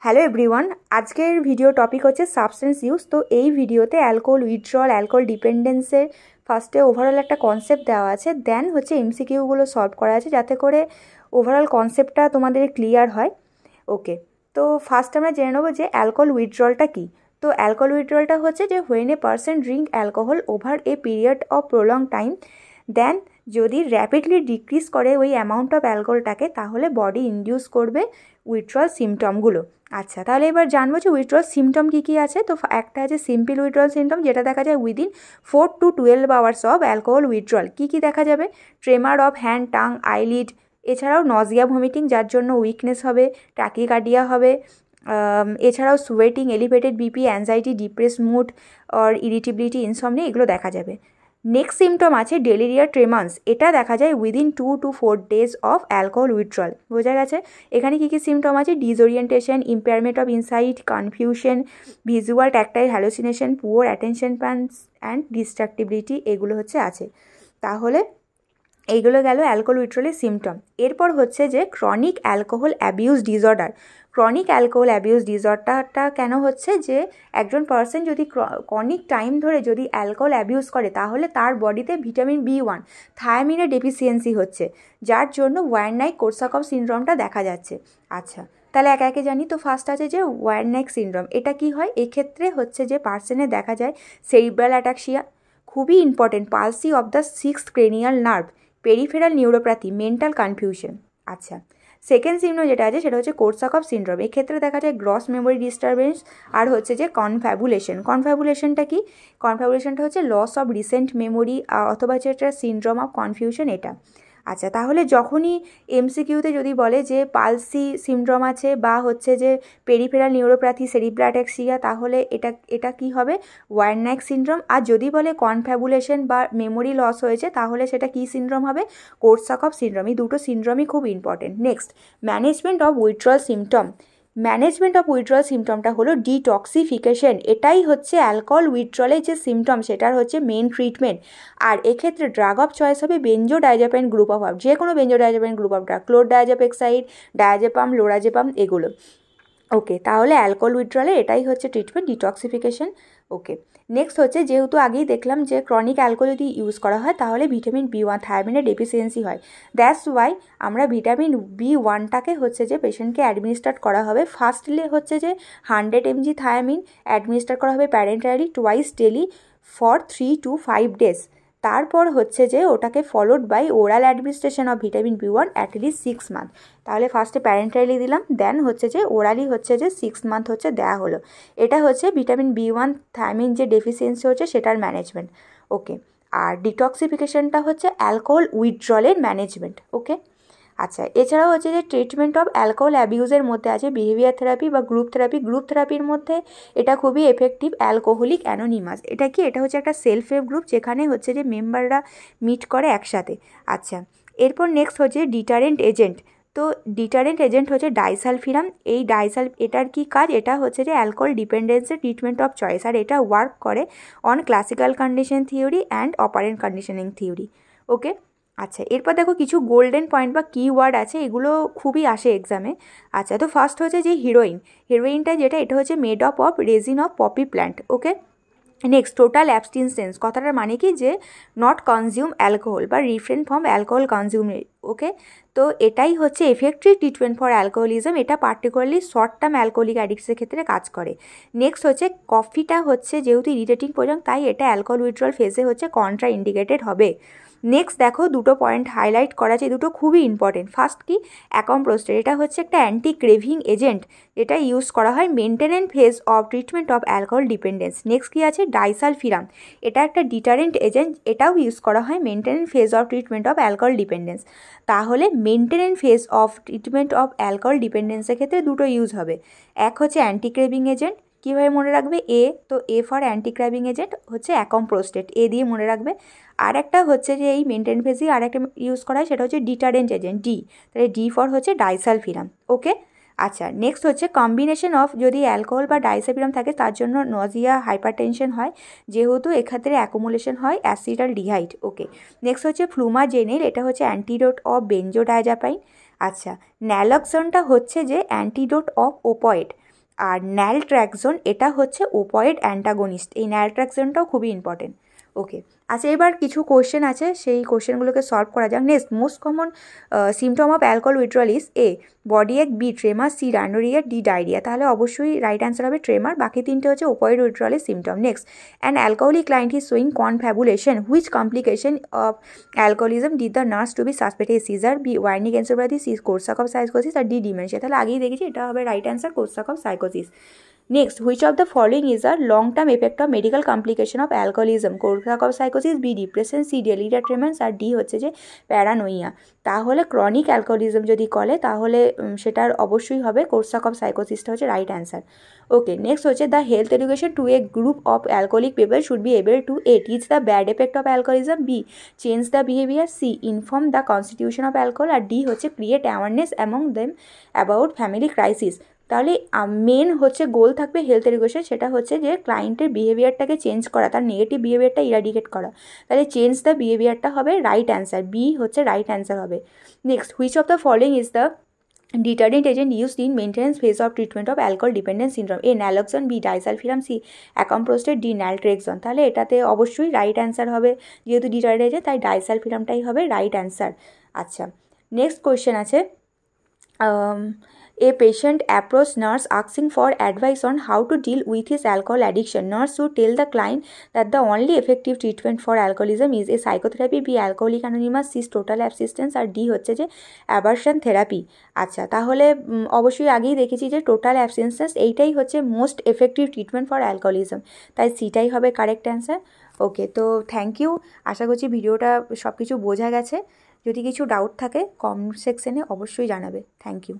Hello everyone, আজকের video topic হচ্ছে substance use. তো এই ভিডিওতে অ্যালকোহল উইথড্রল, অ্যালকোহল ডিপেন্ডেন্সের ফার্স্টে ওভারঅল একটা কনসেপ্ট দেওয়া আছে, দেন হচ্ছে এমসিকিউগুলো সলভ করা আছে যাতে করে ওভারঅল কনসেপ্টটা তোমাদের ক্লিয়ার হয়। ওকে, তো ফার্স্ট আমরা জেনে নেবো যে অ্যালকোহল উইথড্রলটা কী। তো অ্যালকোহল উইথড্রলটা হচ্ছে যে when a person drink alcohol over a period of prolong time, then যদি র্যাপিডলি ডিক্রিজ করে ওই অ্যামাউন্ট অফ অ্যালকোহলটাকে, তাহলে বডি ইনডিউস করবে উইথড্রল সিমটমগুলো। আচ্ছা, তাহলে এবার জানবো যে উইথড্রল সিমটম কী কী আছে। তো একটা আছে সিম্পল উইথড্রল সিমটম, যেটা দেখা যায় within 4 to 12 hours of alcohol withdrawal. কী কী দেখা যাবে? Tremor of hand, tongue, eyelid, এছাড়াও নজিয়া ভমিটিং যার জন্য উইকনেস হবে, ট্যাকিকার্ডিয়া হবে, এছাড়াও sweating, elevated BP, anxiety, depress mood আর ইরিটেবিলিটি, ইনসমনিয়া, এগুলো দেখা যাবে। নেক্সট সিমটম আছে ডেলিরিয়া ট্রেমান্স। এটা দেখা যায় within 2 to 4 days of alcohol withdrawal. বোঝা গেছে? এখানে কী কী সিমটম আছে? Disorientation, impairment of insight, confusion, visual tactile hallucination, poor attention spans and distractibility, এগুলো হচ্ছে আছে। তাহলে এইগুলো গেল অ্যালকোহল উইথড্রলের সিমটম। এরপর হচ্ছে যে chronic alcohol abuse disorder. Chronic alcohol abuse ডিসঅর্ডারটা কেন হচ্ছে? যে একজন পার্সন যদি ক্রনিক টাইম ধরে যদি অ্যালকোহল অ্যাবিউজ করে, তাহলে তার বডিতে ভিটামিন B1 থায়ামিনের ডেফিসিয়েন্সি হচ্ছে, যার জন্য ওয়ারনাইক কোরসাকফ সিনড্রোমটা দেখা যাচ্ছে। আচ্ছা, তাহলে একে একে জানি। তো ফার্স্ট আছে যে ওয়ারনাইক সিনড্রোম। এটা কি হয়? এক্ষেত্রে হচ্ছে যে পার্সনের দেখা যায় সেরিব্রাল অ্যাটাক্সিয়া, খুবই important, palsy of the 6th cranial nerve, peripheral neuropathy, mental confusion. আচ্ছা, সেকেন্ড সিমটম যেটা আছে সেটা হচ্ছে কোরসাকফ সিনড্রোম। এক্ষেত্রে দেখা যায় গ্রস মেমোরি ডিস্টারবেন্স আর হচ্ছে যে কনফ্যাবুলেশন। কনফ্যাবুলেশনটা কি? কনফ্যাবুলেশনটা হচ্ছে লস অফ রিসেন্ট মেমোরি অথবা হচ্ছে এটা সিনড্রোম অফ কনফিউশন এটা। আচ্ছা, তাহলে যখনই এমসিকিউতে যদি বলে যে পালসি সিনড্রোম আছে বা হচ্ছে যে পেরিফেরাল নিউরোপ্যাথি, সেরিব্রাল অ্যাটাক্সিয়া, তাহলে এটা কি হবে? ওয়ারনাইক সিনড্রোম। আর যদি বলে কনফ্যাবুলেশন বা মেমোরি লস হয়েছে, তাহলে সেটা কি সিনড্রোম হবে? Korsakoff syndrome. এই দুটো সিনড্রোমই খুব important. Next, management of withdrawal symptom. Management of withdrawal সিমটমটা হলো ডিটক্সিফিকেশন। এটাই হচ্ছে অ্যালকোহল উইথড্রলের যে সিমটম, সেটার হচ্ছে মেন ট্রিটমেন্ট। আর এক্ষেত্রে ড্রাগ অফ চয়েস হবে বেনজোডাইজাপাইন গ্রুপ অফ যে কোনো benzodiazepine group of drug, chlordiazepoxide, diazepam, lorazepam, এগুলো। ওকে, তাহলে অ্যালকোহল উইথড্রলে এটাই হচ্ছে ট্রিটমেন্ট, ডিটক্সিফিকেশন। ওকে, নেক্সট হচ্ছে যেহেতু আগেই দেখলাম যে ক্রনিক অ্যালকোহল যদি ইউজ করা হয় তাহলে ভিটামিন B1 থায়ামিনের ডেফিসিয়েন্সি হয়। দ্যাটস ওয়াই আমরা ভিটামিন B1টাকে হচ্ছে যে পেশেন্টকে অ্যাডমিনিস্টার করা হবে। ফার্স্টলি হচ্ছে যে 100 mg থায়ামিন অ্যাডমিনিস্টার করা হবে parenterally twice daily for 3 to 5 days। তারপর হচ্ছে যে ওটাকে followed by oral administration of vitamin B1 at least 6 month. তাহলে ফার্স্টে প্যারেন্টালি দিলাম, দেন হচ্ছে যে ওরালি হচ্ছে যে 6 মান্থ হচ্ছে দেওয়া হলো। এটা হচ্ছে ভিটামিন B1 থায়ামিন যে ডেফিসিয়েন্সি হচ্ছে সেটার ম্যানেজমেন্ট। ওকে, আর ডিটক্সিফিকেশনটা হচ্ছে অ্যালকোহল উইথড্রলের ম্যানেজমেন্ট। ওকে, আচ্ছা, এছাড়াও হচ্ছে যে ট্রিটমেন্ট অফ অ্যালকোহল অ্যাবিউজের মধ্যে আছে বিহেভিয়ার থেরাপি বা গ্রুপ থেরাপি। গ্রুপ থেরাপির মধ্যে এটা খুবই এফেক্টিভ, অ্যালকোহলিক অ্যানোনিমাস। এটা কি? এটা হচ্ছে একটা সেলফ হেল্প গ্রুপ যেখানে হচ্ছে যে মেম্বাররা মিট করে একসাথে। আচ্ছা, এরপর নেক্সট হচ্ছে ডিটারেন্ট এজেন্ট। তো ডিটারেন্ট এজেন্ট হচ্ছে ডাইসালফিরাম। এটার কি কাজ? এটা হচ্ছে যে অ্যালকোহল ডিপেন্ডেন্সের ট্রিটমেন্ট অফ চয়েস, আর এটা ওয়ার্ক করে on classical condition theory and operant conditioning theory. Okay, আচ্ছা, এরপর দেখো কিছু গোল্ডেন পয়েন্ট বা কিওয়ার্ড আছে, এগুলো খুবই আসে এক্সামে। আচ্ছা, তো ফার্স্ট হচ্ছে যে হিরোইনটা যেটা, এটা হচ্ছে made of resin of poppy plant. Okay, next total abstinence, কথাটার মানে কি? যে নট কনজিউম অ্যালকোহল বা refrain from alcohol consume. Okay, তো এটাই হচ্ছে এফেক্টিভ ট্রিটমেন্ট ফর অ্যালকোহলিজম। এটা পার্টিকুলারলি শর্ট টার্ম অ্যালকোহলিক অ্যাডিক্টসের ক্ষেত্রে কাজ করে। নেক্সট হচ্ছে কফিটা হচ্ছে যেহেতু ইরিটেটিং পর্যন্ত, তাই এটা অ্যালকোহল উইথড্রল ফেজে হচ্ছে কন্ট্রা ইন্ডিকেটেড হবে। নেক্সট দেখো দুটো পয়েন্ট হাইলাইট করা আছে, দুটো খুবই ইম্পর্টেন্ট। ফার্স্ট কি? অ্যাকম্প্রোস্টেট। এটা হচ্ছে একটা অ্যান্টি ক্রেভিং এজেন্ট, এটা ইউজ করা হয় maintenance phase of treatment of alcohol dependence. Next কি আছে? ডাইসালফিরাম। এটা একটা ডিটারেন্ট এজেন্ট, এটাও ইউজ করা হয় maintenance phase of treatment of alcohol dependence. তাহলে maintenance phase of treatment of alcohol ডিপেন্ডেন্সের ক্ষেত্রে দুটো ইউজ হবে। এক হচ্ছে অ্যান্টি ক্রেভিং এজেন্ট, কীভাবে মনে রাখবে? এ, তো A for anti craving agent হচ্ছে অ্যাকম্প্রোস্টেট, এ দিয়ে মনে রাখবে। আর একটা হচ্ছে যে এই মেনটেন ফেজে আর একটা ইউজ করা হয়, সেটা হচ্ছে ডিটারেন্ট এজেন্ট, ডি। তাহলে ডি ফর হচ্ছে ডাইসালফিরাম। ওকে, আচ্ছা, নেক্সট হচ্ছে কম্বিনেশন অফ যদি অ্যালকোহল বা ডাইসালফিরাম থাকে, তার জন্য নজিয়া, হাইপারটেনশন হয়, যেহেতু এক্ষেত্রে অ্যাকুমুলেশন হয় অ্যাসিটালডিহাইড। ওকে, নেক্সট হচ্ছে ফ্লুমাজেনিল। এটা হচ্ছে অ্যান্টিডোট অফ বেনজোডাইজাপাইন। আচ্ছা, ন্যালক্সনটা হচ্ছে যে অ্যান্টিডোট অফ ওপয়েড। আর ন্যালট্রাক্সন এটা হচ্ছে ওপয়েড অ্যান্টাগনিস্ট, এই ন্যালট্রাক্সনটাও খুবই ইম্পর্টেন্ট। ওকে, আচ্ছা এবার কিছু কোশ্চেন আছে, সেই কোশ্চেনগুলোকে সলভ করা যাক। Next, most common symptom of alcohol withdrawal is A body ache, B tremor, C rhinorrhoea, D diarrhoea. তাহলে অবশ্যই রাইট অ্যান্সার হবে ট্রেমার, বাকি তিনটে হচ্ছে ওপয়েড উইথড্রলের symptom. Next, an alcoholic client is showing confabulation, which complication of alcoholism did the nurse to be suspect, A seizure, B Wernicke encephalitis, C Korsakoff সাইকোসিস, আর D dementia. তাহলে আগেই দেখেছি এটা হবে right answer Korsakoff সাইকোসিস। Next, which of the following is a long-term effect of medical complication of alcoholism? Korsakoff psychosis, B depression, C delirium tremens, R D হচ্ছে যে প্যারানোইয়া। তাহলে ক্রনিক অ্যালকোহলিজম যদি বলে তাহলে সেটার অবশ্যই হবে কোর্সাকফ সাইকোসিসটা হচ্ছে রাইট অ্যান্সার। ওকে, নেক্সট হচ্ছে the health education to a group of alcoholic people should be able to A teach the bad effect of alcoholism, B change the behaviour, C inform the constitution of alcohol, আর D হচ্ছে create awareness among them about family crisis. তাহলে main হচ্ছে goal থাকবে health education, সেটা হচ্ছে যে ক্লায়েন্টের বিহেভিয়ারটাকে change করা, তার নেগেটিভ বিহেভিয়ারটা ইরাডিকেট করা। তাহলে চেঞ্জ দ্য বিহেভিয়ারটা হবে রাইট অ্যান্সার, বি হচ্ছে রাইট অ্যান্সার হবে। Next, which of the following is the deterrent agent used in maintenance phase of treatment of alcohol dependence syndrome, A naloxone, B disulfiram, C acamprostate, D naltrexone। তাহলে এটাতে অবশ্যই right answer হবে, যেহেতু deterrent agent তাই ডাইসালফিরামটাই হবে right answer. আচ্ছা, next question আছে, a patient approached nurse asking for advice on how to deal with his alcohol addiction. Nurse should tell the client that the only effective treatment for alcoholism is a psychotherapy, B alcoholic anonymous, C total abstinence, R D হচ্ছে যে aversion therapy. আচ্ছা, তাহলে অবশ্যই আগেই দেখেছি যে total অ্যাবসেন্সেস এইটাই হচ্ছে most effective treatment for alcoholism, তাই সিটাই হবে কারেক্ট অ্যান্সার। ওকে, তো থ্যাংক ইউ, আশা করছি ভিডিওটা সব কিছু বোঝা গেছে। যদি কিছু ডাউট থাকে কমেন্ট সেকশনে অবশ্যই জানাবে। Thank you.